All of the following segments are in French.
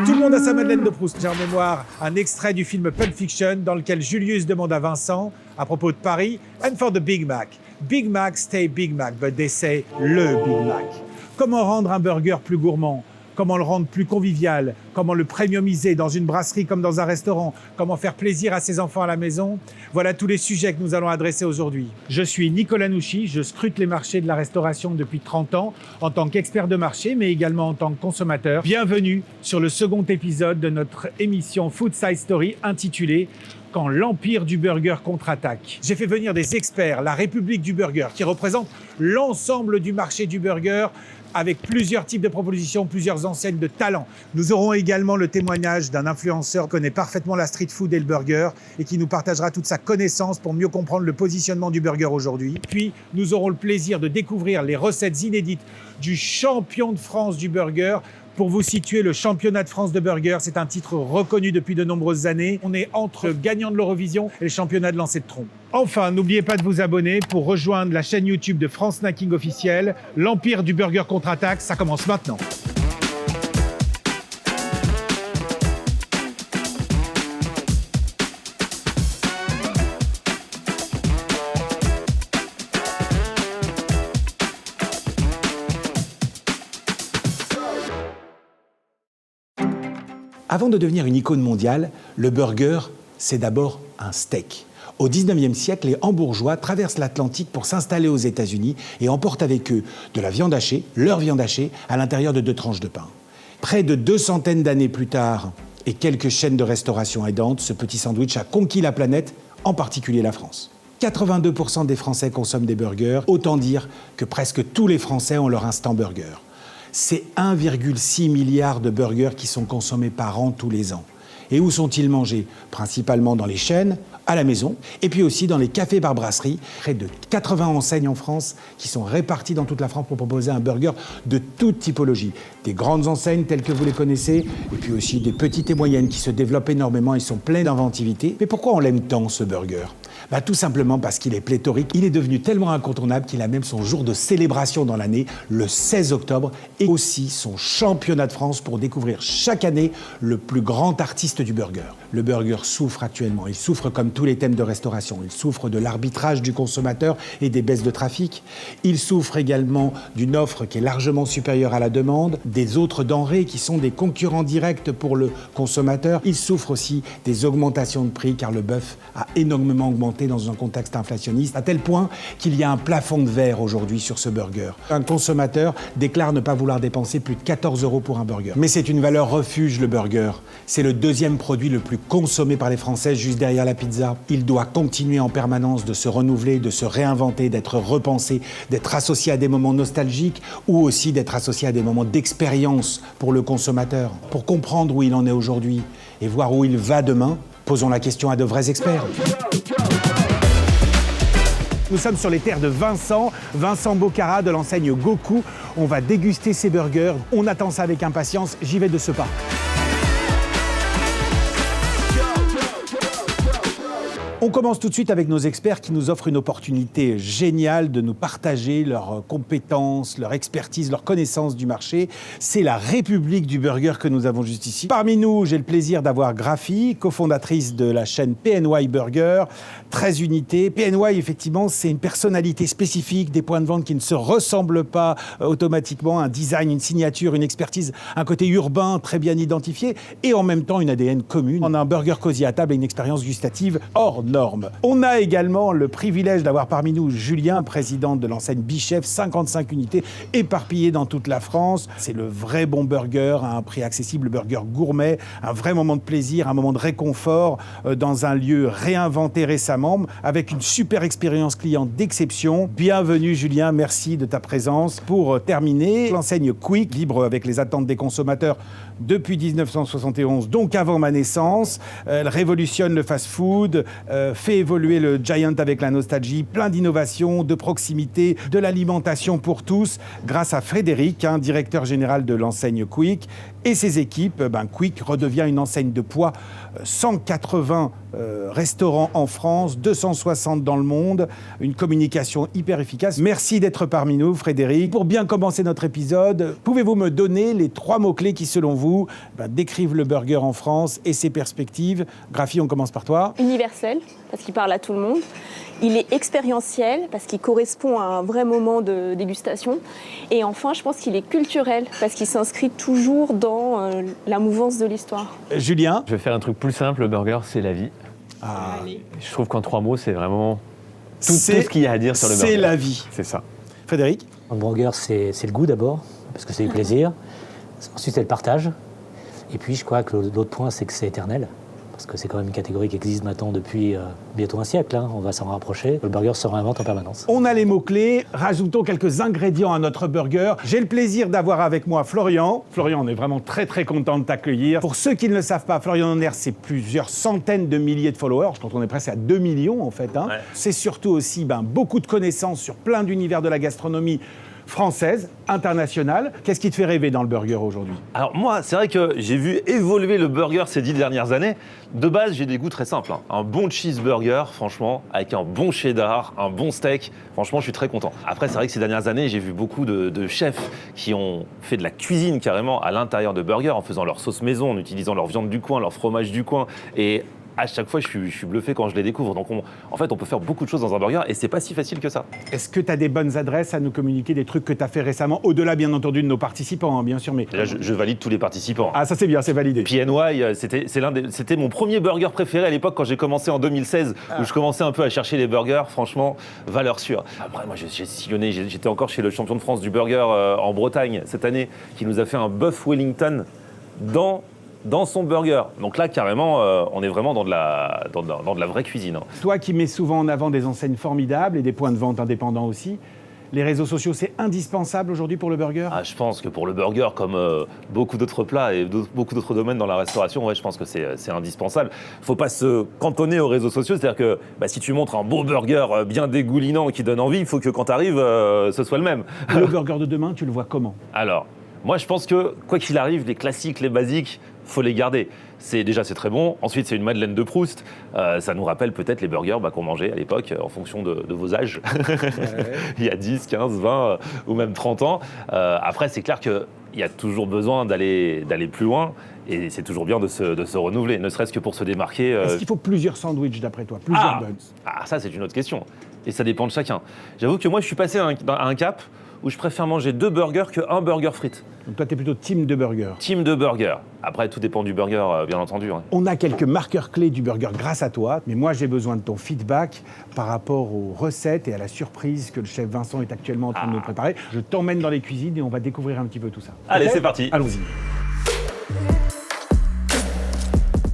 Tout le monde a sa Madeleine de Proust. J'ai en mémoire un extrait du film Pulp Fiction dans lequel Julius demande à Vincent, à propos de Paris, « And for the Big Mac. Big Mac stay Big Mac, but they say le Big Mac. » Comment rendre un burger plus gourmand? Comment le rendre plus convivial? Comment le premiumiser dans une brasserie comme dans un restaurant? Comment faire plaisir à ses enfants à la maison? Voilà tous les sujets que nous allons adresser aujourd'hui. Je suis Nicolas Nouchy, je scrute les marchés de la restauration depuis 30 ans en tant qu'expert de marché, mais également en tant que consommateur. Bienvenue sur le second épisode de notre émission Food Side Story intitulée « Quand l'empire du burger contre-attaque ». J'ai fait venir des experts, la République du burger, qui représente l'ensemble du marché du burger, avec plusieurs types de propositions, plusieurs enseignes de talent. Nous aurons également le témoignage d'un influenceur qui connaît parfaitement la street food et le burger et qui nous partagera toute sa connaissance pour mieux comprendre le positionnement du burger aujourd'hui. Puis, nous aurons le plaisir de découvrir les recettes inédites du champion de France du burger. Pour vous situer, le championnat de France de burger, c'est un titre reconnu depuis de nombreuses années. On est entre le gagnant de l'Eurovision et le championnat de lancer de trompe. Enfin, n'oubliez pas de vous abonner pour rejoindre la chaîne YouTube de France Snacking officielle. L'empire du burger contre-attaque, ça commence maintenant. Avant de devenir une icône mondiale, le burger, c'est d'abord un steak. Au 19e siècle, les Hambourgeois traversent l'Atlantique pour s'installer aux États-Unis et emportent avec eux de la viande hachée, leur viande hachée, à l'intérieur de 2 tranches de pain. Près de 200 d'années plus tard, et quelques chaînes de restauration aidantes, ce petit sandwich a conquis la planète, en particulier la France. 82% des Français consomment des burgers, autant dire que presque tous les Français ont leur instant burger. C'est 1,6 milliard de burgers qui sont consommés par an tous les ans. Et où sont-ils mangés? Principalement dans les chaînes, à la maison, et puis aussi dans les cafés bar brasseries. Près de 80 enseignes en France qui sont réparties dans toute la France pour proposer un burger de toute typologie. Des grandes enseignes telles que vous les connaissez, et puis aussi des petites et moyennes qui se développent énormément et sont pleines d'inventivité. Mais pourquoi on l'aime tant, ce burger? Tout simplement parce qu'il est pléthorique. Il est devenu tellement incontournable qu'il a même son jour de célébration dans l'année, le 16 octobre, et aussi son championnat de France pour découvrir chaque année le plus grand artiste du burger. Le burger souffre actuellement. Il souffre comme tous les thèmes de restauration. Il souffre de l'arbitrage du consommateur et des baisses de trafic. Il souffre également d'une offre qui est largement supérieure à la demande, des autres denrées qui sont des concurrents directs pour le consommateur. Il souffre aussi des augmentations de prix car le bœuf a énormément augmenté dans un contexte inflationniste, à tel point qu'il y a un plafond de verre aujourd'hui sur ce burger. Un consommateur déclare ne pas vouloir dépenser plus de 14 € pour un burger. Mais c'est une valeur refuge, le burger. C'est le deuxième produit le plus consommé par les Français, juste derrière la pizza. Il doit continuer en permanence de se renouveler, de se réinventer, d'être repensé, d'être associé à des moments nostalgiques ou aussi d'être associé à des moments d'expérience pour le consommateur. Pour comprendre où il en est aujourd'hui et voir où il va demain, posons la question à de vrais experts. Nous sommes sur les terres de Vincent Bocara de l'enseigne Goku. On va déguster ses burgers. On attend ça avec impatience. J'y vais de ce pas. On commence tout de suite avec nos experts qui nous offrent une opportunité géniale de nous partager leurs compétences, leur expertise, leur connaissance du marché. C'est la République du burger que nous avons juste ici. Parmi nous, j'ai le plaisir d'avoir Graphie, cofondatrice de la chaîne PNY Burger, 13 unités. PNY, effectivement, c'est une personnalité spécifique, des points de vente qui ne se ressemblent pas automatiquement, un design, une signature, une expertise, un côté urbain très bien identifié et en même temps une ADN commune. On a un burger cosy à table et une expérience gustative hors norme. On a également le privilège d'avoir parmi nous Julien, président de l'enseigne Bichef, 55 unités éparpillées dans toute la France. C'est le vrai bon burger à un prix accessible, le burger gourmet, un vrai moment de plaisir, un moment de réconfort dans un lieu réinventé récemment avec une super expérience client d'exception. Bienvenue Julien, merci de ta présence. Pour terminer, l'enseigne Quick, libre avec les attentes des consommateurs depuis 1971, donc avant ma naissance. Elle révolutionne le fast-food, fait évoluer le Giant avec la nostalgie, plein d'innovations, de proximité, de l'alimentation pour tous, grâce à Frédéric, directeur général de l'enseigne Quick, et ses équipes. Quick redevient une enseigne de poids, 180 restaurants en France, 260 dans le monde, une communication hyper efficace. Merci d'être parmi nous, Frédéric. Pour bien commencer notre épisode, pouvez-vous me donner les 3 mots-clés qui, selon vous, décrivent le burger en France et ses perspectives? Graphie, on commence par toi. Universel, parce qu'il parle à tout le monde. Il est expérientiel, parce qu'il correspond à un vrai moment de dégustation. Et enfin, je pense qu'il est culturel, parce qu'il s'inscrit toujours dans la mouvance de l'histoire. Julien? Je vais faire un truc plus simple, le burger, c'est la vie. Je trouve qu'en 3 mots, c'est vraiment tout ce qu'il y a à dire sur le burger. C'est la vie. C'est ça. Frédéric? Un burger, c'est le goût d'abord, parce que c'est du plaisir. Ensuite, c'est le partage. Et puis, je crois que l'autre point, c'est que c'est éternel. Parce que c'est quand même une catégorie qui existe maintenant depuis bientôt un siècle. On va s'en rapprocher. Le burger se réinvente en permanence. On a les mots-clés. Rajoutons quelques ingrédients à notre burger. J'ai le plaisir d'avoir avec moi Florian. Florian, on est vraiment très très content de t'accueillir. Pour ceux qui ne le savent pas, Florian Donner, c'est plusieurs centaines de milliers de followers. Je pense qu'on est presque à 2 millions en fait. Ouais. C'est surtout aussi beaucoup de connaissances sur plein d'univers de la gastronomie française, internationale. Qu'est-ce qui te fait rêver dans le burger aujourd'hui? Alors moi, c'est vrai que j'ai vu évoluer le burger ces 10 dernières années. De base, j'ai des goûts très simples. Un bon cheeseburger, franchement, avec un bon cheddar, un bon steak. Franchement, je suis très content. Après, c'est vrai que ces dernières années, j'ai vu beaucoup de chefs qui ont fait de la cuisine carrément à l'intérieur de burgers, en faisant leur sauce maison, en utilisant leur viande du coin, leur fromage du coin. Et à chaque fois, je suis bluffé quand je les découvre. Donc, en fait, on peut faire beaucoup de choses dans un burger et c'est pas si facile que ça. Est-ce que tu as des bonnes adresses à nous communiquer, des trucs que tu as fait récemment, au-delà, bien entendu, de nos participants, bien sûr, mais... Déjà, je valide tous les participants. Ah, ça c'est bien, c'est validé. PNY, c'était mon premier burger préféré à l'époque quand j'ai commencé en 2016, où je commençais un peu à chercher les burgers. Franchement, valeur sûre. Après, moi, j'ai sillonné. J'étais encore chez le champion de France du burger en Bretagne cette année, qui nous a fait un bœuf Wellington dans son burger. Donc là, carrément, on est vraiment dans de la vraie cuisine. Toi qui mets souvent en avant des enseignes formidables et des points de vente indépendants aussi, les réseaux sociaux, c'est indispensable aujourd'hui pour le burger? Je pense que pour le burger, comme beaucoup d'autres plats et beaucoup d'autres domaines dans la restauration, je pense que c'est indispensable. Il ne faut pas se cantonner aux réseaux sociaux. C'est-à-dire que si tu montres un beau burger bien dégoulinant qui donne envie, il faut que quand tu arrives, ce soit le même. Le burger de demain, tu le vois comment? Alors, moi, je pense que, quoi qu'il arrive, les classiques, les basiques, faut les garder. C'est très bon. Ensuite, c'est une Madeleine de Proust. Ça nous rappelle peut-être les burgers qu'on mangeait à l'époque, en fonction de vos âges. Ouais. Il y a 10, 15, 20 ou même 30 ans. Après, c'est clair qu'il y a toujours besoin d'aller plus loin. Et c'est toujours bien de se renouveler, ne serait-ce que pour se démarquer. Est-ce qu'il faut plusieurs sandwichs, d'après toi? Plusieurs buns? Ça, c'est une autre question. Et ça dépend de chacun. J'avoue que moi, je suis passé à un cap où je préfère manger 2 burgers qu'un burger frites. Donc toi, t'es plutôt team de burger. Team de burger. Après, tout dépend du burger, bien entendu. On a quelques marqueurs clés du burger grâce à toi, mais moi, j'ai besoin de ton feedback par rapport aux recettes et à la surprise que le chef Vincent est actuellement en train de nous préparer. Je t'emmène dans les cuisines et on va découvrir un petit peu tout ça. Allez, c'est parti. Allons-y.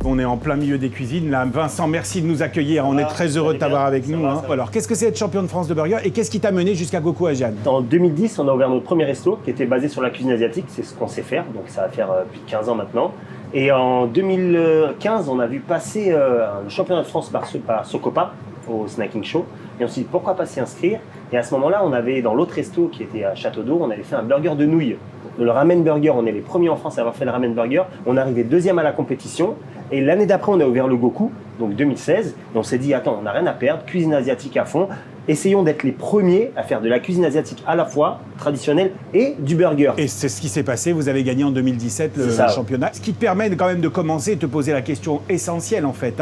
On est en plein milieu des cuisines. Là, Vincent, merci de nous accueillir. On est très heureux de t'avoir avec nous. Alors, qu'est-ce que c'est être champion de France de burger et qu'est-ce qui t'a mené jusqu'à Goku Asian? En 2010, on a ouvert notre premier resto qui était basé sur la cuisine asiatique. C'est ce qu'on sait faire, donc ça va faire plus de 15 ans maintenant. Et en 2015, on a vu passer le championnat de France par Socopa au Snacking Show. Et on s'est dit pourquoi pas s'y inscrire. Et à ce moment-là, on avait dans l'autre resto qui était à Château d'Eau, on avait fait un burger de nouilles. Le ramen burger, on est les premiers en France à avoir fait le ramen burger. On est arrivé 2e à la compétition. Et l'année d'après, on a ouvert le Goku, donc 2016. Et on s'est dit, attends, on n'a rien à perdre, cuisine asiatique à fond. Essayons d'être les premiers à faire de la cuisine asiatique à la fois traditionnelle et du burger. Et c'est ce qui s'est passé, vous avez gagné en 2017 le championnat. Ce qui te permet quand même de commencer et de te poser la question essentielle en fait.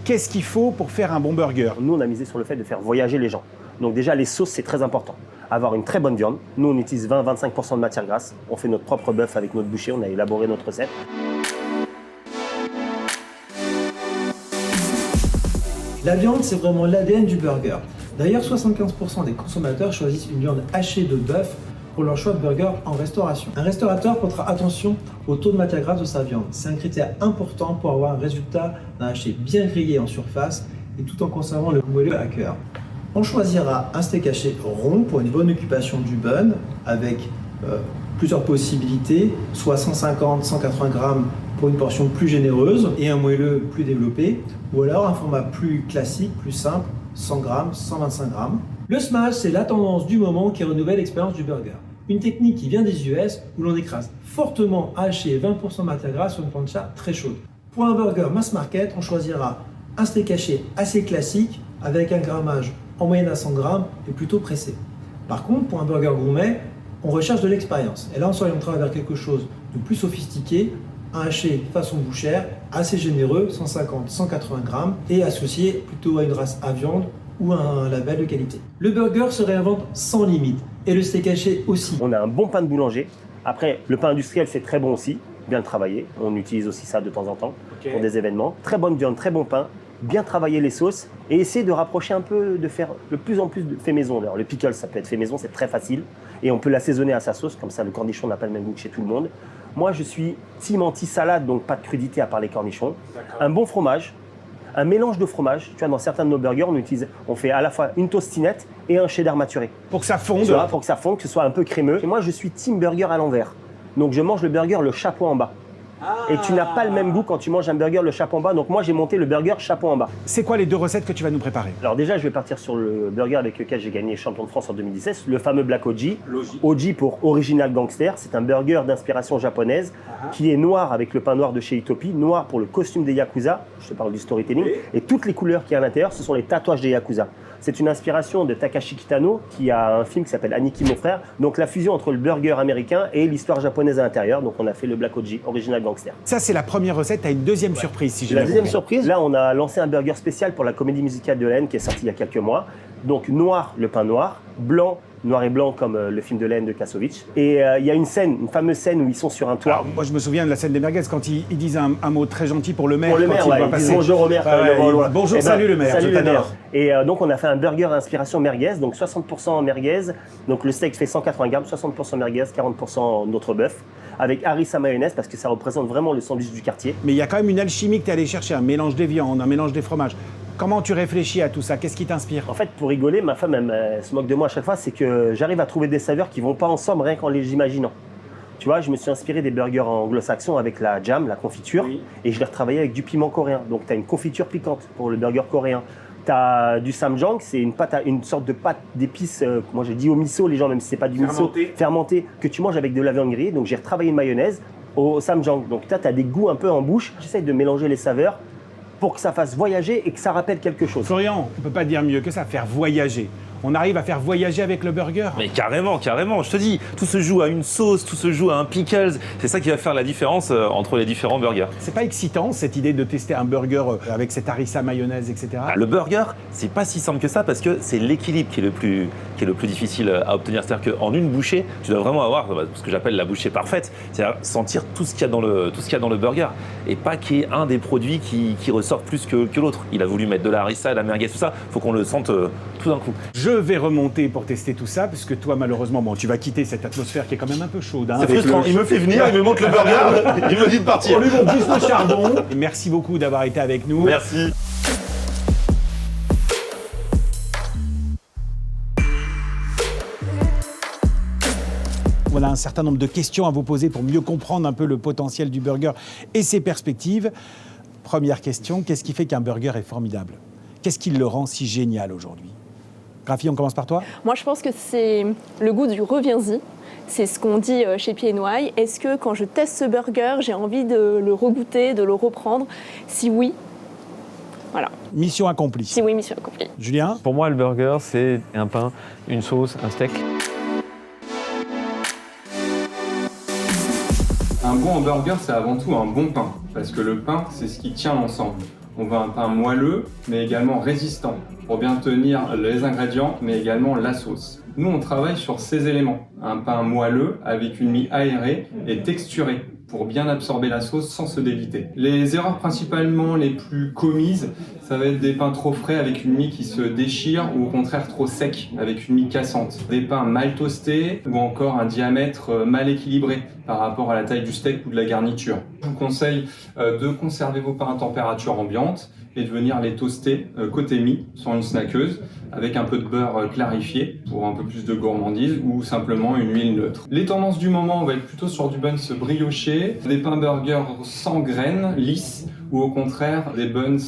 Qu'est-ce qu'il faut pour faire un bon burger? Nous, on a misé sur le fait de faire voyager les gens. Donc déjà, les sauces, c'est très important. Avoir une très bonne viande. Nous, on utilise 20-25% de matière grasse. On fait notre propre bœuf avec notre boucher. On a élaboré notre recette. La viande, c'est vraiment l'ADN du burger. D'ailleurs, 75% des consommateurs choisissent une viande hachée de bœuf pour leur choix de burger en restauration. Un restaurateur portera attention au taux de matière grasse de sa viande. C'est un critère important pour avoir un résultat d'un haché bien grillé en surface et tout en conservant le moelleux à cœur. On choisira un steak haché rond pour une bonne occupation du bun avec plusieurs possibilités, soit 150-180 grammes pour une portion plus généreuse et un moelleux plus développé, ou alors un format plus classique, plus simple, 100 grammes, 125 grammes. Le smash, c'est la tendance du moment qui renouvelle l'expérience du burger. Une technique qui vient des US où l'on écrase fortement haché 20% de matière grasse sur une plancha très chaude. Pour un burger mass market, on choisira Un steak haché assez classique, avec un grammage en moyenne à 100 grammes et plutôt pressé. Par contre, pour un burger gourmet, on recherche de l'expérience. Et là, on s'orientera vers quelque chose de plus sophistiqué, un haché façon bouchère, assez généreux, 150-180 grammes, et associé plutôt à une race à viande ou à un label de qualité. Le burger serait à vendre sans limite, et le steak haché aussi. On a un bon pain de boulanger. Après, le pain industriel, c'est très bon aussi, bien travaillé. On utilise aussi ça de temps en temps pour des événements. Très bonne viande, très bon pain, bien travailler les sauces et essayer de rapprocher un peu, de faire de plus en plus de fait maison. Alors, le pickle, ça peut être fait maison, c'est très facile. Et on peut l'assaisonner à sa sauce, comme ça le cornichon n'a pas le même goût que chez tout le monde. Moi, je suis team anti-salade, donc pas de crudité à part les cornichons. Un bon fromage, un mélange de fromage. Tu vois, dans certains de nos burgers, on fait à la fois une tostinette et un cheddar maturé. Pour que ça fonde. Tu vois, pour que ça fonde, que ce soit un peu crémeux. Et moi, je suis team burger à l'envers. Donc, je mange le burger le chapeau en bas. Et tu n'as pas le même goût quand tu manges un burger le chapeau en bas. Donc moi, j'ai monté le burger chapeau en bas. C'est quoi les 2 recettes que tu vas nous préparer? Alors déjà, je vais partir sur le burger avec lequel j'ai gagné champion de France en 2016, le fameux Black OG. OG pour Original Gangster. C'est un burger d'inspiration japonaise qui est noir avec le pain noir de chez Itopi, noir pour le costume des Yakuza. Je te parle du storytelling. Et toutes les couleurs qu'il y a à l'intérieur, ce sont les tatouages des Yakuza. C'est une inspiration de Takashi Kitano qui a un film qui s'appelle Aniki mon frère. Donc la fusion entre le burger américain et l'histoire japonaise à l'intérieur. Donc on a fait le Black OG, Original Gangster. Ça, c'est la première recette. Tu as une deuxième surprise, si j'ai La bien deuxième compris. surprise, là on a lancé un burger spécial pour la comédie musicale de la haine qui est sortie il y a quelques mois. Donc noir, le pain noir, blanc, noir et blanc comme le film de la haine de Kassovitch. Et il y a une fameuse scène où ils sont sur un toit. Alors, moi, je me souviens de la scène des merguez quand ils disent un mot très gentil pour le maire. Pour le maire, quand il ouais, doit ils passer. disent bonjour au maire. Bonjour, Eh ben, salut le maire, salut je le t'adore. maire. Et donc on a fait un burger inspiration merguez, donc 60% merguez. Donc le steak fait 180 grammes, 60% merguez, 40% notre bœuf. Avec harissa mayonnaise parce que ça représente vraiment le sandwich du quartier. Mais il y a quand même une alchimie que tu es allé chercher, un mélange des viandes, un mélange des fromages. Comment tu réfléchis à tout ça? Qu'est-ce qui t'inspire? En fait, pour rigoler, ma femme elle se moque de moi à chaque fois, c'est que j'arrive à trouver des saveurs qui vont pas ensemble rien qu'en les imaginant. Tu vois, je me suis inspiré des burgers anglo-saxons avec la jam, la confiture, et je l'ai retravaillé avec du piment coréen. Donc tu as une confiture piquante pour le burger coréen. Tu as du samjang, c'est une sorte de pâte d'épices, moi j'ai dit au miso, les gens, même si c'est pas du miso, fermenté, que tu manges avec de la viande grillée. Donc j'ai retravaillé une mayonnaise au samjang. Donc tu as des goûts un peu en bouche. J'essaye de mélanger les saveurs pour que ça fasse voyager et que ça rappelle quelque chose. Florian, on peut pas dire mieux que ça, faire voyager. On arrive à faire voyager avec le burger. Mais carrément, carrément. Je te dis, tout se joue à une sauce, tout se joue à un pickles. C'est ça qui va faire la différence entre les différents burgers. C'est pas excitant cette idée de tester un burger avec cette harissa mayonnaise, etc. Ah, le burger, c'est pas si simple que ça parce que c'est l'équilibre qui est le plus difficile à obtenir. C'est-à-dire qu'en une bouchée, tu dois vraiment avoir ce que j'appelle la bouchée parfaite, c'est-à-dire sentir tout ce qu'il y a dans le burger et pas qu'il y ait un des produits qui ressorte plus que l'autre. Il a voulu mettre de la harissa, de la merguez, tout ça. Faut qu'on le sente tout d'un coup. Je vais remonter pour tester tout ça, parce que toi, malheureusement, tu vas quitter cette atmosphère qui est quand même un peu chaude. Hein, C'est frustrant. Il me fait venir, il me montre le burger, il me dit de partir. On lui montre juste le charbon. Et merci beaucoup d'avoir été avec nous. Merci. On a un certain nombre de questions à vous poser pour mieux comprendre un peu le potentiel du burger et ses perspectives. Première question, qu'est-ce qui fait qu'un burger est formidable? Qu'est-ce qui le rend si génial aujourd'hui? Graphie, on commence par toi? Moi, je pense que c'est le goût du reviens-y. C'est ce qu'on dit chez Pieds Noailles. Est-ce que quand je teste ce burger, j'ai envie de le regoûter, de le reprendre? Si oui, voilà. Mission accomplie. Si oui, mission accomplie. Julien? Pour moi, le burger, c'est un pain, une sauce, un steak. Un bon hamburger, c'est avant tout un bon pain, parce que le pain, c'est ce qui tient l'ensemble. On veut un pain moelleux, mais également résistant, pour bien tenir les ingrédients, mais également la sauce. Nous, on travaille sur ces éléments. Un pain moelleux, avec une mie aérée et texturée, pour bien absorber la sauce sans se déliter. Les erreurs principalement les plus commises, ça va être des pains trop frais avec une mie qui se déchire ou au contraire trop sec avec une mie cassante. Des pains mal toastés ou encore un diamètre mal équilibré par rapport à la taille du steak ou de la garniture. Je vous conseille de conserver vos pains à température ambiante et de venir les toaster côté mie sur une snackeuse avec un peu de beurre clarifié pour un peu plus de gourmandise ou simplement une huile neutre. Les tendances du moment, on va être plutôt sur du buns brioché, des pains burgers sans graines, lisses, ou au contraire des buns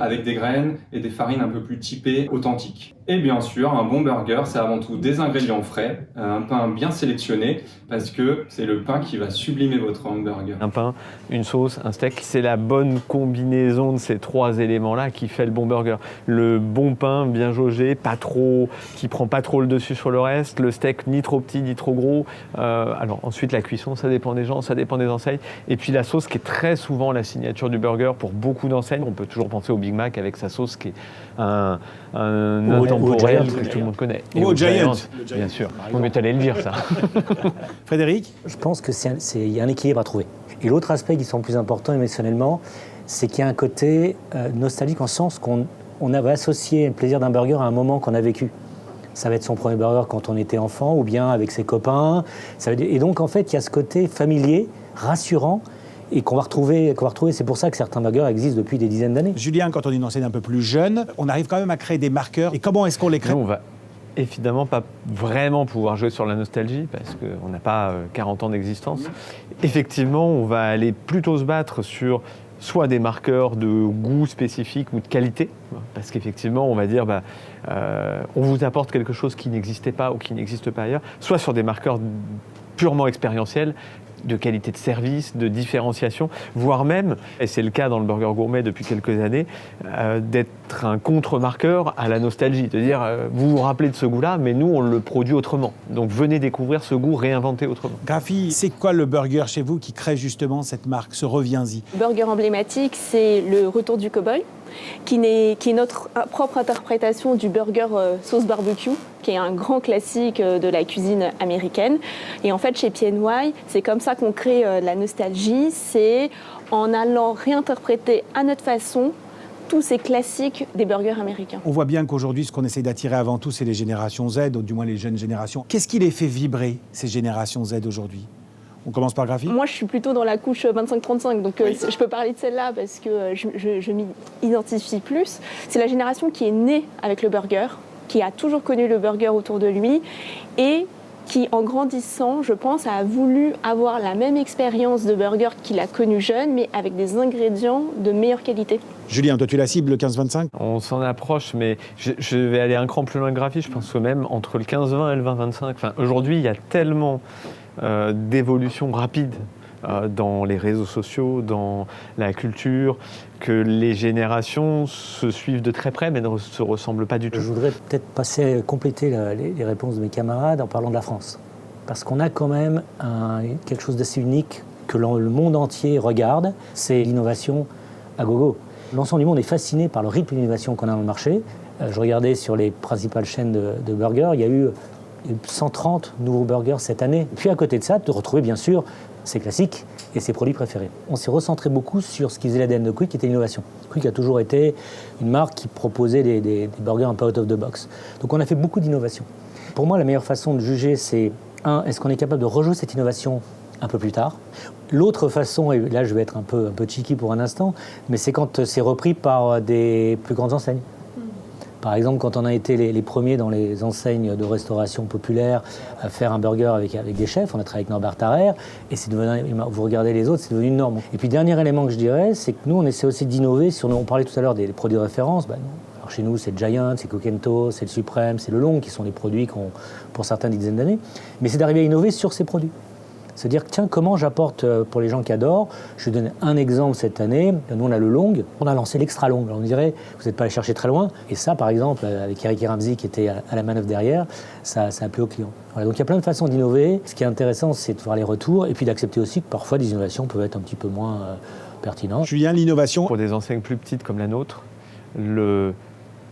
avec des graines et des farines un peu plus typées, authentiques. Et bien sûr, un bon burger, c'est avant tout des ingrédients frais, un pain bien sélectionné, parce que c'est le pain qui va sublimer votre hamburger. Un pain, une sauce, un steak, c'est la bonne combinaison de ces trois éléments-là qui fait le bon burger. Le bon pain, bien jaugé, pas trop, qui prend pas trop le dessus sur le reste. Le steak, ni trop petit, ni trop gros. Alors ensuite, la cuisson, ça dépend des gens, ça dépend des enseignes. Et puis la sauce qui est très souvent la signature du burger pour beaucoup d'enseignes. On peut toujours penser au Big Mac avec sa sauce qui est un intemporel que tout le monde connaît. Ou au Giant. Bien sûr. Mais t'allais le dire, ça. Frédéric? Je pense qu'il y a un équilibre à trouver. Et l'autre aspect qui semble plus important émotionnellement, c'est qu'il y a un côté nostalgique en sens qu'on avait associé le plaisir d'un burger à un moment qu'on a vécu. Ça va être son premier burger quand on était enfant ou bien avec ses copains. Et donc en fait, il y a ce côté familier, rassurant, et qu'on va retrouver. C'est pour ça que certains burgers existent depuis des dizaines d'années. Julien, quand on est une enseigne un peu plus jeune, on arrive quand même à créer des marqueurs. Et comment est-ce qu'on les crée? Nous, on va évidemment pas vraiment pouvoir jouer sur la nostalgie parce qu'on n'a pas 40 ans d'existence. Effectivement, on va aller plutôt se battre sur soit des marqueurs de goût spécifique ou de qualité, parce qu'effectivement, on va dire on vous apporte quelque chose qui n'existait pas ou qui n'existe pas ailleurs, soit sur des marqueurs purement expérientiels, de qualité de service, de différenciation, voire même, et c'est le cas dans le burger gourmet depuis quelques années, d'être un contre-marqueur à la nostalgie, de dire vous vous rappelez de ce goût-là, mais nous on le produit autrement. Donc venez découvrir ce goût réinventé autrement. Graphie, c'est quoi le burger chez vous qui crée justement cette marque, ce reviens-y? Le burger emblématique, c'est le retour du cow-boy, qui est notre propre interprétation du burger sauce barbecue, qui est un grand classique de la cuisine américaine. Et en fait, chez PNY, c'est comme ça qu'on crée la nostalgie, c'est en allant réinterpréter à notre façon tous ces classiques des burgers américains. On voit bien qu'aujourd'hui, ce qu'on essaie d'attirer avant tout, c'est les générations Z, ou du moins les jeunes générations. Qu'est-ce qui les fait vibrer, ces générations Z aujourd'hui? On commence par Graphie? Moi, je suis plutôt dans la couche 25-35, donc je peux parler de celle-là parce que je m'y identifie plus. C'est la génération qui est née avec le burger, qui a toujours connu le burger autour de lui et qui, en grandissant, je pense, a voulu avoir la même expérience de burger qu'il a connu jeune, mais avec des ingrédients de meilleure qualité. Julien, toi tu la cibles, le 15-25? On s'en approche, mais je vais aller un cran plus loin que Graphie. Je pense que même entre le 15-20 et le 20-25. Enfin, aujourd'hui, il y a tellement d'évolution rapide dans les réseaux sociaux, dans la culture, que les générations se suivent de très près, mais ne se ressemblent pas du tout. Je voudrais peut-être compléter les réponses de mes camarades en parlant de la France. Parce qu'on a quand même quelque chose d'assez unique que le monde entier regarde, c'est l'innovation à gogo. L'ensemble du monde est fasciné par le rythme d'innovation qu'on a dans le marché. Je regardais sur les principales chaînes de burgers, il y a eu 130 nouveaux burgers cette année. Puis à côté de ça, de retrouver bien sûr ses classiques et ses produits préférés. On s'est recentré beaucoup sur ce qui faisait l'ADN de Quick, qui était l'innovation. Quick a toujours été une marque qui proposait des burgers un peu out of the box. Donc on a fait beaucoup d'innovation. Pour moi, la meilleure façon de juger, c'est est-ce qu'on est capable de rejouer cette innovation un peu plus tard? L'autre façon, et là je vais être un peu cheeky pour un instant, mais c'est quand c'est repris par des plus grandes enseignes. Par exemple, quand on a été les premiers dans les enseignes de restauration populaire à faire un burger avec des chefs, on a travaillé avec Norbert Tarrer, et c'est devenu, vous regardez les autres, c'est devenu une norme. Et puis, dernier élément que je dirais, c'est que nous, on essaie aussi d'innover sur, on parlait tout à l'heure des produits de référence. Alors chez nous, c'est le Giant, c'est Coquento, c'est le Supreme, c'est le Long, qui sont des produits qu'on, pour certains, des dizaines d'années. Mais c'est d'arriver à innover sur ces produits. Se dire, tiens, comment j'apporte pour les gens qui adorent? Je vais donner un exemple cette année. Nous, on a le Long. On a lancé l'Extra Long. Alors, on dirait, vous n'êtes pas allé chercher très loin. Et ça, par exemple, avec Eric Ramsey qui était à la manœuvre derrière, ça a plu aux clients. Voilà, donc, il y a plein de façons d'innover. Ce qui est intéressant, c'est de voir les retours et puis d'accepter aussi que parfois, des innovations peuvent être un petit peu moins pertinentes. Julien, l'innovation? Pour des enseignes plus petites comme la nôtre,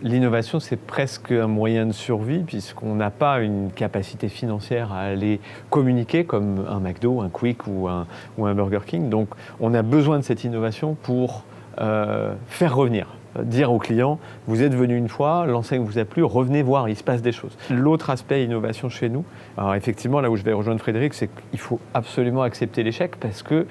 l'innovation, c'est presque un moyen de survie puisqu'on n'a pas une capacité financière à aller communiquer comme un McDo, un Quick ou un Burger King. Donc, on a besoin de cette innovation pour faire revenir. Dire aux clients, vous êtes venu une fois, l'enseigne vous a plu, revenez voir, il se passe des choses. L'autre aspect innovation chez nous, alors effectivement, là où je vais rejoindre Frédéric, c'est qu'il faut absolument accepter l'échec parce que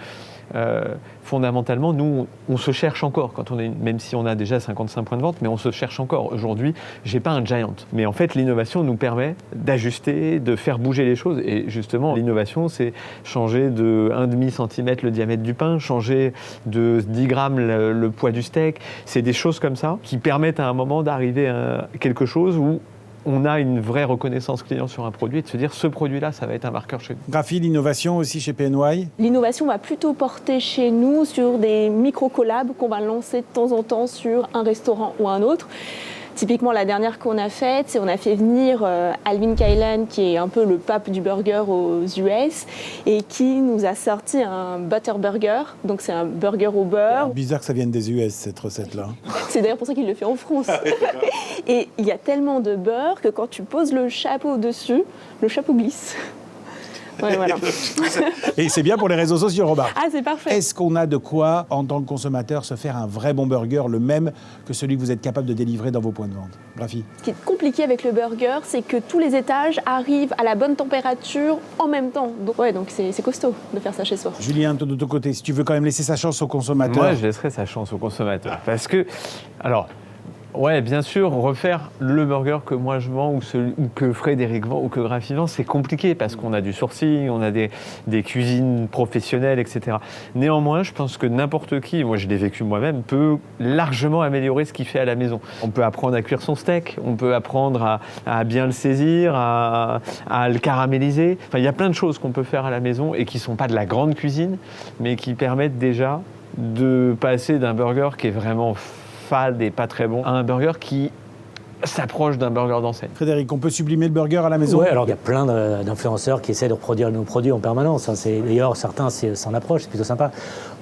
fondamentalement, nous, on se cherche encore, même si on a déjà 55 points de vente, mais on se cherche encore. Aujourd'hui, j'ai pas un Giant. Mais en fait, l'innovation nous permet d'ajuster, de faire bouger les choses. Et justement, l'innovation, c'est changer de 1,5 cm le diamètre du pain, changer de 10 grammes le poids du steak. C'est des choses comme ça qui permettent à un moment d'arriver à quelque chose où on a une vraie reconnaissance client sur un produit et de se dire ce produit-là, ça va être un marqueur chez nous. Graphie, l'innovation aussi chez PNY. L'innovation va plutôt porter chez nous sur des micro-collabs qu'on va lancer de temps en temps sur un restaurant ou un autre. Typiquement, la dernière qu'on a faite, c'est on a fait venir Alvin Kailan, qui est un peu le pape du burger aux US, et qui nous a sorti un butter burger. Donc c'est un burger au beurre. Bizarre que ça vienne des US, cette recette-là. C'est d'ailleurs pour ça qu'il le fait en France. Et il y a tellement de beurre que quand tu poses le chapeau dessus, le chapeau glisse. Ouais, voilà. Et c'est bien pour les réseaux sociaux, Robert. Ah, c'est parfait. Est-ce qu'on a de quoi, en tant que consommateur, se faire un vrai bon burger, le même que celui que vous êtes capable de délivrer dans vos points de vente? Graphie. Ce qui est compliqué avec le burger, c'est que tous les étages arrivent à la bonne température en même temps. Donc c'est costaud de faire ça chez soi. Julien, de ton côté, si tu veux quand même laisser sa chance au consommateur. Moi, je laisserai sa chance au consommateur. Parce que, alors, ouais, bien sûr, refaire le burger que moi je vends ou que Frédéric vend ou que Graphie vend, c'est compliqué parce qu'on a du sourcing, on a des cuisines professionnelles, etc. Néanmoins, je pense que n'importe qui, moi je l'ai vécu moi-même, peut largement améliorer ce qu'il fait à la maison. On peut apprendre à cuire son steak, on peut apprendre à bien le saisir, à le caraméliser. Enfin, il y a plein de choses qu'on peut faire à la maison et qui ne sont pas de la grande cuisine, mais qui permettent déjà de passer d'un burger qui est vraiment fade et pas très bon à un burger qui s'approche d'un burger d'enseigne. Frédéric, on peut sublimer le burger à la maison? Oui, alors il y a plein d'influenceurs qui essaient de reproduire nos produits en permanence. D'ailleurs, certains s'en approchent, c'est plutôt sympa.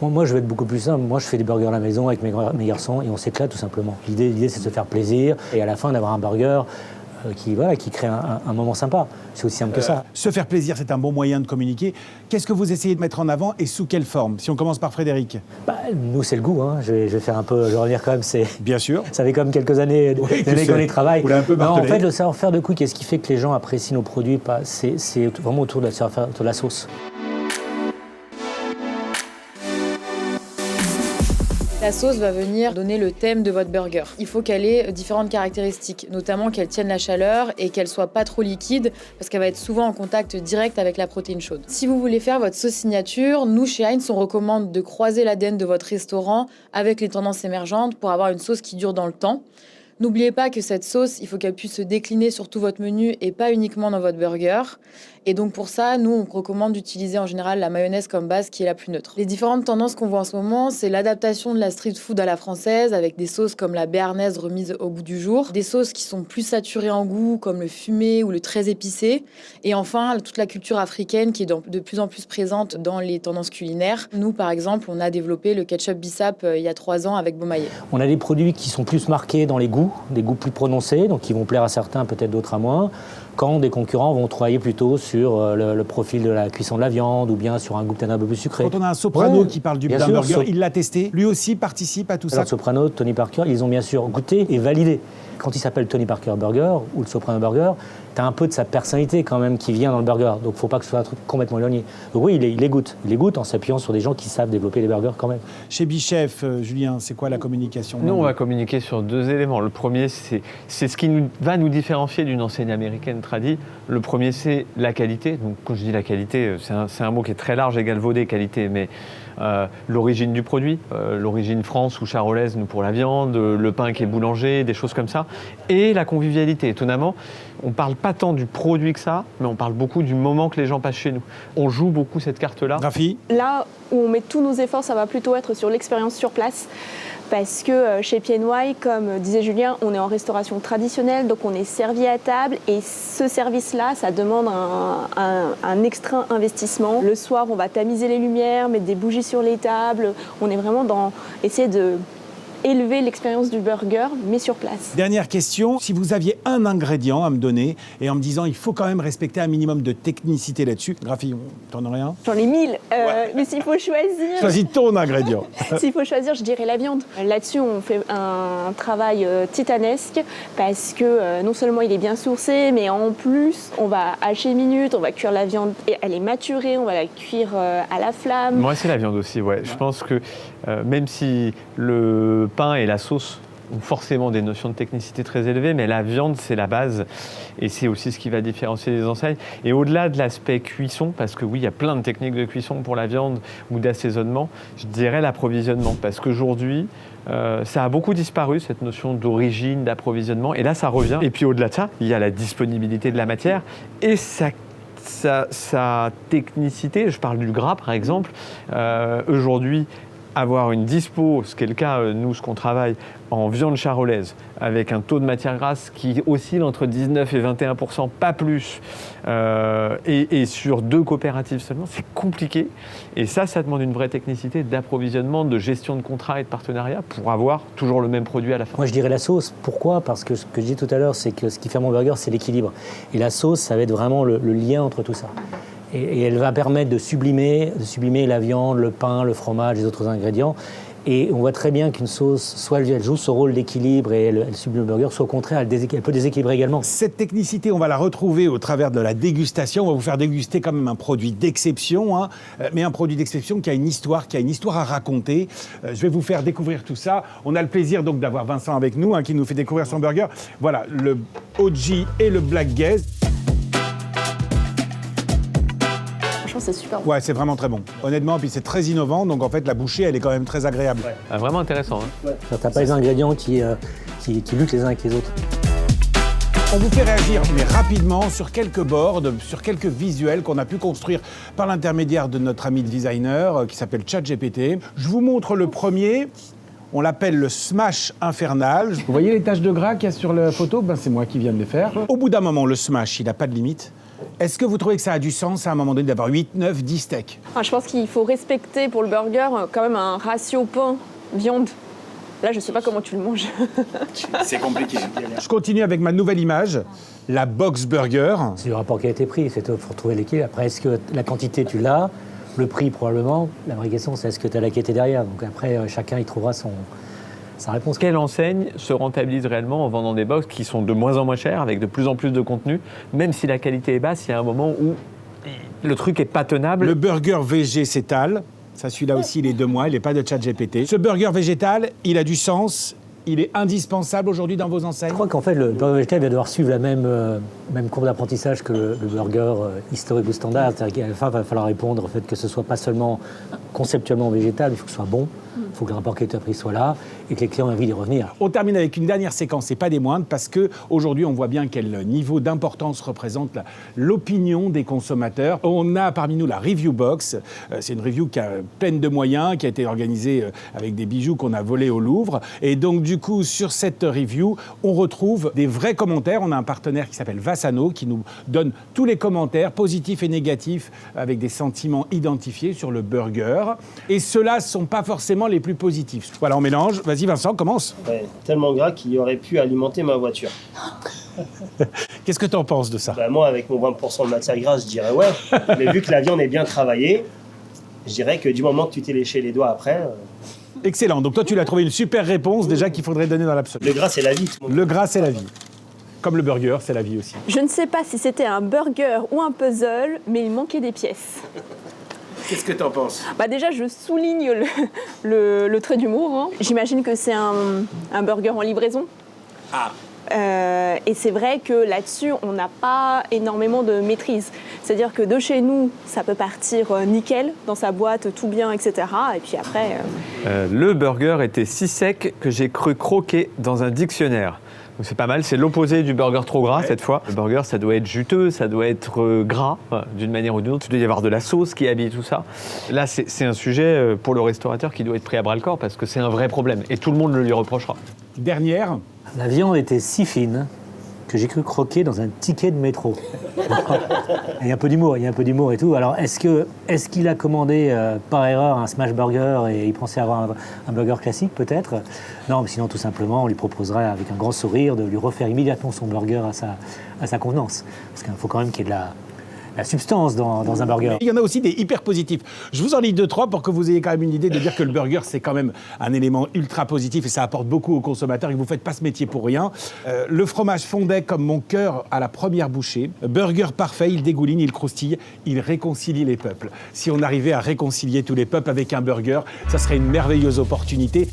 Moi, je vais être beaucoup plus simple. Moi, je fais des burgers à la maison avec mes garçons et on s'éclate tout simplement. L'idée, c'est de se faire plaisir et à la fin d'avoir un burger qui crée un moment sympa. C'est aussi simple que ça. Se faire plaisir, c'est un bon moyen de communiquer. Qu'est-ce que vous essayez de mettre en avant et sous quelle forme? Si on commence par Frédéric. Nous, c'est le goût. Hein. Je vais faire un peu, je vais revenir quand même. Bien sûr. Ça fait quand même quelques années qu'on y travaille. Vous l'avez un peu non, en martelé. fait, le savoir-faire de Quick, et ce qui fait que les gens apprécient nos produits, c'est vraiment autour de la sauce. La sauce va venir donner le thème de votre burger. Il faut qu'elle ait différentes caractéristiques, notamment qu'elle tienne la chaleur et qu'elle soit pas trop liquide, parce qu'elle va être souvent en contact direct avec la protéine chaude. Si vous voulez faire votre sauce signature, nous chez Heinz, on recommande de croiser l'ADN de votre restaurant avec les tendances émergentes pour avoir une sauce qui dure dans le temps. N'oubliez pas que cette sauce, il faut qu'elle puisse se décliner sur tout votre menu et pas uniquement dans votre burger. Et donc pour ça, nous, on recommande d'utiliser en général la mayonnaise comme base qui est la plus neutre. Les différentes tendances qu'on voit en ce moment, c'est l'adaptation de la street food à la française avec des sauces comme la béarnaise remise au goût du jour, des sauces qui sont plus saturées en goût comme le fumé ou le très épicé, et enfin toute la culture africaine qui est de plus en plus présente dans les tendances culinaires. Nous, par exemple, on a développé le ketchup bissap il y a 3 ans avec Beaumaillé. On a des produits qui sont plus marqués dans les goûts, des goûts plus prononcés, donc qui vont plaire à certains, peut-être d'autres à moins, quand des concurrents vont travailler plutôt sur le profil de la cuisson de la viande ou bien sur un goût peut-être un peu plus sucré. Quand on a un Soprano qui parle d'un burger, il l'a testé, lui aussi participe à tout ça. Alors Soprano, Tony Parker, ils ont bien sûr goûté et validé. Quand il s'appelle Tony Parker Burger ou le Soprano Burger, tu as un peu de sa personnalité quand même qui vient dans le burger. Donc il ne faut pas que ce soit un truc complètement éloigné. Donc oui, il les goûte. Il les goûte en s'appuyant sur des gens qui savent développer des burgers quand même. Chez Bichef, Julien, c'est quoi la communication? Nous, on va communiquer sur 2 éléments. Le premier, c'est ce qui va nous différencier d'une enseigne américaine tradie. Le premier, c'est la qualité. Donc quand je dis la qualité, c'est un mot qui est très large et galvaudé, qualité, mais l'origine du produit, l'origine France ou charolaise, nous pour la viande, le pain qui est boulanger, des choses comme ça, et la convivialité. Étonnamment, on ne parle pas tant du produit que ça, mais on parle beaucoup du moment que les gens passent chez nous. On joue beaucoup cette carte-là. Graphie? Là où on met tous nos efforts, ça va plutôt être sur l'expérience sur place. Parce que chez PNY, comme disait Julien, on est en restauration traditionnelle, donc on est servi à table. Et ce service-là, ça demande un extra investissement. Le soir, on va tamiser les lumières, mettre des bougies sur les tables. On est vraiment dans essayer de élever l'expérience du burger, mais sur place. Dernière question, si vous aviez un ingrédient à me donner et en me disant il faut quand même respecter un minimum de technicité là-dessus, Graphie, t'en as rien? J'en ai 1000, mais s'il faut choisir... Choisis ton ingrédient. S'il faut choisir, je dirais la viande. Là-dessus, on fait un travail titanesque parce que non seulement il est bien sourcé, mais en plus, on va hacher minute, on va cuire la viande, et elle est maturée, on va la cuire à la flamme. Moi, c'est la viande aussi, ouais. Je pense que même si le pain et la sauce ont forcément des notions de technicité très élevées, mais la viande, c'est la base et c'est aussi ce qui va différencier les enseignes. Et au-delà de l'aspect cuisson, parce que oui, il y a plein de techniques de cuisson pour la viande ou d'assaisonnement, je dirais l'approvisionnement, parce qu'aujourd'hui, ça a beaucoup disparu, cette notion d'origine, d'approvisionnement, et là, ça revient. Et puis au-delà de ça, il y a la disponibilité de la matière et sa technicité. Je parle du gras, par exemple. Aujourd'hui, avoir une dispo, ce qui est le cas, nous, ce qu'on travaille, en viande charolaise, avec un taux de matière grasse qui oscille entre 19 et 21%, pas plus, et sur 2 coopératives seulement, c'est compliqué. Et ça demande une vraie technicité d'approvisionnement, de gestion de contrat et de partenariat pour avoir toujours le même produit à la fin. Moi, je dirais la sauce. Pourquoi ? Parce que ce que je dis tout à l'heure, c'est que ce qui fait mon burger, c'est l'équilibre. Et la sauce, ça va être vraiment le lien entre tout ça. Et elle va permettre de sublimer la viande, le pain, le fromage, les autres ingrédients. Et on voit très bien qu'une sauce, soit elle joue ce rôle d'équilibre et elle sublime le burger, soit au contraire, elle peut déséquilibrer également. Cette technicité, on va la retrouver au travers de la dégustation. On va vous faire déguster quand même un produit d'exception, hein, mais un produit d'exception qui a une histoire à raconter. Je vais vous faire découvrir tout ça. On a le plaisir donc d'avoir Vincent avec nous, hein, qui nous fait découvrir son burger. Voilà, le OG et le Black Gaze. C'est super bon. Ouais, c'est vraiment très bon. Honnêtement, puis c'est très innovant, donc en fait la bouchée, elle est quand même très agréable. Ouais. Ah, vraiment intéressant. Hein. Ouais. T'as pas les ingrédients qui luttent les uns avec les autres. On vous fait réagir, mais rapidement, sur quelques boards, sur quelques visuels qu'on a pu construire par l'intermédiaire de notre ami de designer qui s'appelle ChatGPT. Je vous montre le premier. On l'appelle le smash infernal. Vous voyez les taches de gras qu'il y a sur la photo ? C'est moi qui viens de les faire. Au bout d'un moment, le smash, il n'a pas de limite. Est-ce que vous trouvez que ça a du sens à un moment donné d'avoir 8, 9, 10 steaks ? Je pense qu'il faut respecter pour le burger quand même un ratio pain-viande. Là, je ne sais pas comment tu le manges. C'est compliqué. Je continue avec ma nouvelle image, la box burger. C'est le rapport qualité-prix, il faut trouver l'équilibre. Après, est-ce que la quantité, tu l'as ? Le prix, probablement. La vraie question, c'est est-ce que tu as la qualité derrière ? Donc après, chacun, il trouvera sa réponse. Quelle enseigne se rentabilise réellement en vendant des box qui sont de moins en moins chères, avec de plus en plus de contenu, même si la qualité est basse, il y a un moment où le truc est pas tenable. Le burger végétal, ça celui-là aussi, il est de moi, il n'est pas de ChatGPT. Ce burger végétal, il a du sens, il est indispensable aujourd'hui dans vos enseignes. Je crois qu'en fait, le burger végétal va devoir suivre la même courbe d'apprentissage que le burger historique ou standard. C'est-à-dire qu'à la fin, il va falloir répondre au fait que ce soit pas seulement conceptuellement végétal, il faut que ce soit bon. Il faut que le rapport qualité-prix soit là et que les clients aient envie d'y revenir. On termine avec une dernière séquence, et pas des moindres, parce qu'aujourd'hui, on voit bien quel niveau d'importance représente l'opinion des consommateurs. On a parmi nous la Review Box. C'est une review qui a pleine de moyens, qui a été organisée avec des bijoux qu'on a volés au Louvre. Et donc, du coup, sur cette review, on retrouve des vrais commentaires. On a un partenaire qui s'appelle Vassano, qui nous donne tous les commentaires, positifs et négatifs, avec des sentiments identifiés sur le burger. Et ceux-là ne sont pas forcément les plus positifs. Voilà, on mélange. Vas-y Vincent, commence. Ouais, tellement gras qu'il aurait pu alimenter ma voiture. Qu'est-ce que tu en penses de ça ? Moi, avec mon 20% de matière grasse, je dirais ouais. Mais vu que la viande est bien travaillée, je dirais que du moment que tu t'es léché les doigts après... Excellent. Donc toi, tu l'as trouvé une super réponse déjà qu'il faudrait donner dans l'absolu. Le gras, c'est la vie. Le gras, c'est la vie. Comme le burger, c'est la vie aussi. Je ne sais pas si c'était un burger ou un puzzle, mais il manquait des pièces. Qu'est-ce que tu en penses ? Déjà, je souligne le trait d'humour. Hein. J'imagine que c'est un burger en livraison. Ah. Et c'est vrai que là-dessus, on n'a pas énormément de maîtrise. C'est-à-dire que de chez nous, ça peut partir nickel, dans sa boîte, tout bien, etc. Et puis après... Le burger était si sec que j'ai cru croquer dans un dictionnaire. Donc c'est pas mal, c'est l'opposé du burger trop gras cette fois. Le burger, ça doit être juteux, ça doit être gras d'une manière ou d'une autre. Il doit y avoir de la sauce qui habille tout ça. Là, c'est un sujet pour le restaurateur qui doit être pris à bras-le-corps parce que c'est un vrai problème et tout le monde le lui reprochera. Dernière. La viande était si fine que j'ai cru croquer dans un ticket de métro. Il y a un peu d'humour, et tout. Alors, est-ce qu'il a commandé par erreur un smash burger et il pensait avoir un burger classique, peut-être ? Non, mais sinon, tout simplement, on lui proposerait avec un grand sourire de lui refaire immédiatement son burger à sa convenance. Parce qu'il faut quand même qu'il y ait de la substance dans un burger. Il y en a aussi des hyper positifs. Je vous en lis 2-3 pour que vous ayez quand même une idée de dire que le burger, c'est quand même un élément ultra positif et ça apporte beaucoup aux consommateurs et que vous ne faites pas ce métier pour rien. Le fromage fondait comme mon cœur à la première bouchée. Burger parfait, il dégouline, il croustille, il réconcilie les peuples. Si on arrivait à réconcilier tous les peuples avec un burger, ça serait une merveilleuse opportunité.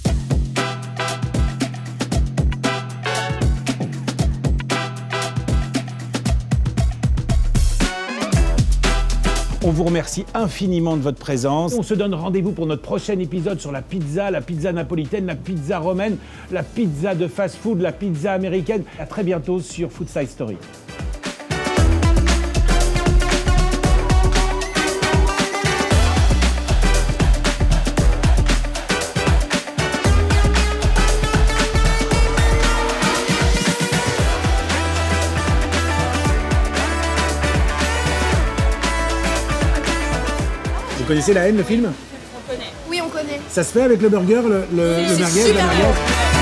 vous remercie infiniment de votre présence. On se donne rendez-vous pour notre prochain épisode sur la pizza napolitaine, la pizza romaine, la pizza de fast-food, la pizza américaine. À très bientôt sur Food Side Story. Vous connaissez La Haine, le film? Oui, on connaît. Ça se fait avec le burger, le merguez, la merguez?